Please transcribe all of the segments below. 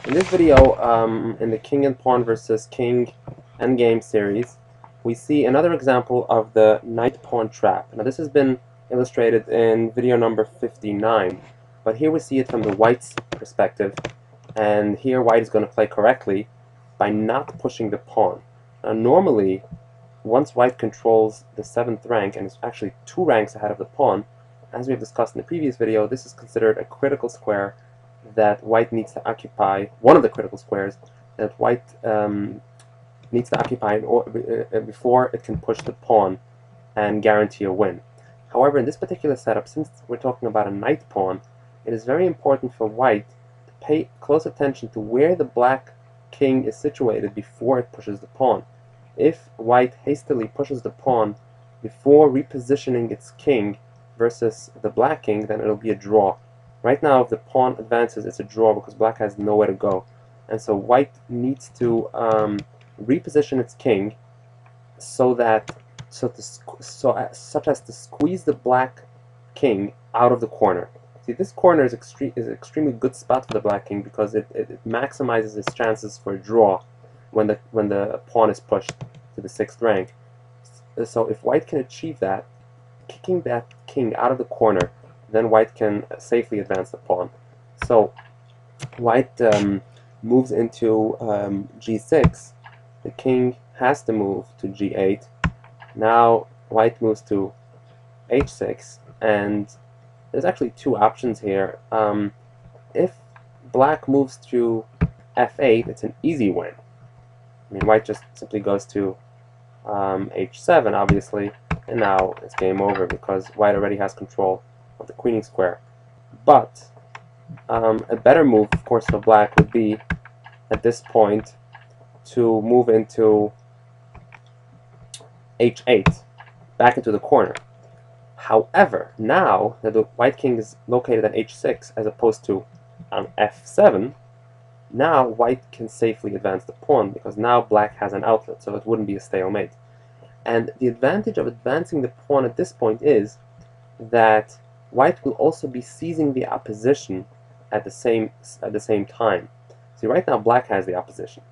In this video, in the King and Pawn versus King endgame series, we see another example of the Knight-pawn trap. Now this has been illustrated in video number 59, but here we see it from the White's perspective, and here White is going to play correctly by not pushing the pawn. Now normally, once White controls the 7th rank, and is actually 2 ranks ahead of the pawn, as we have discussed in the previous video, this is considered a critical square that White needs to occupy, one of the critical squares that White needs to occupy before it can push the pawn and guarantee a win. However, in this particular setup, since we're talking about a knight pawn, it is very important for White to pay close attention to where the black king is situated before it pushes the pawn. If White hastily pushes the pawn before repositioning its king versus the black king, then it'll be a draw. Right now, if the pawn advances, it's a draw because black has nowhere to go. And so White needs to reposition its king such as to squeeze the black king out of the corner. See, this corner is an extremely good spot for the black king because it maximizes its chances for a draw when the pawn is pushed to the 6th rank. So if White can achieve that, kicking that king out of the corner, then White can safely advance the pawn. So White moves into g6. The king has to move to g8. Now White moves to h6, and there's actually 2 options here. If black moves to f8, it's an easy win. I mean, White just simply goes to h7, obviously, and now it's game over because White already has control of the queening square. But a better move, of course, for black would be at this point to move into h8, back into the corner. However, now that the white king is located at h6 as opposed to on f7, now White can safely advance the pawn because now black has an outlet, so it wouldn't be a stalemate. And the advantage of advancing the pawn at this point is that White will also be seizing the opposition at the same time. See, right now black has the opposition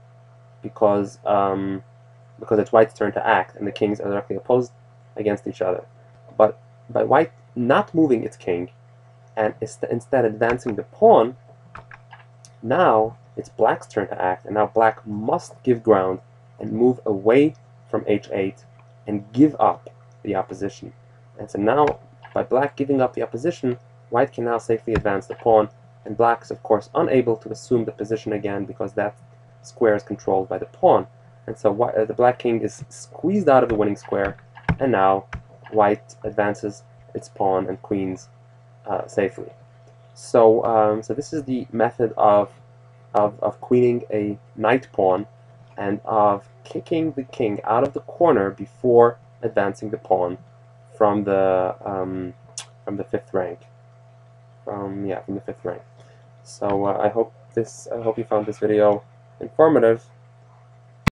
because it's White's turn to act, and the kings are directly opposed against each other. But by White not moving its king and instead advancing the pawn, now it's black's turn to act, and now black must give ground and move away from h8 and give up the opposition. And so now, by black giving up the opposition, White can now safely advance the pawn, and black is of course unable to assume the position again because that square is controlled by the pawn. And so the black king is squeezed out of the winning square, and now White advances its pawn and queens safely. So, so this is the method of queening a knight pawn and of kicking the king out of the corner before advancing the pawn from the 5th rank. From the 5th rank. So I hope you found this video informative,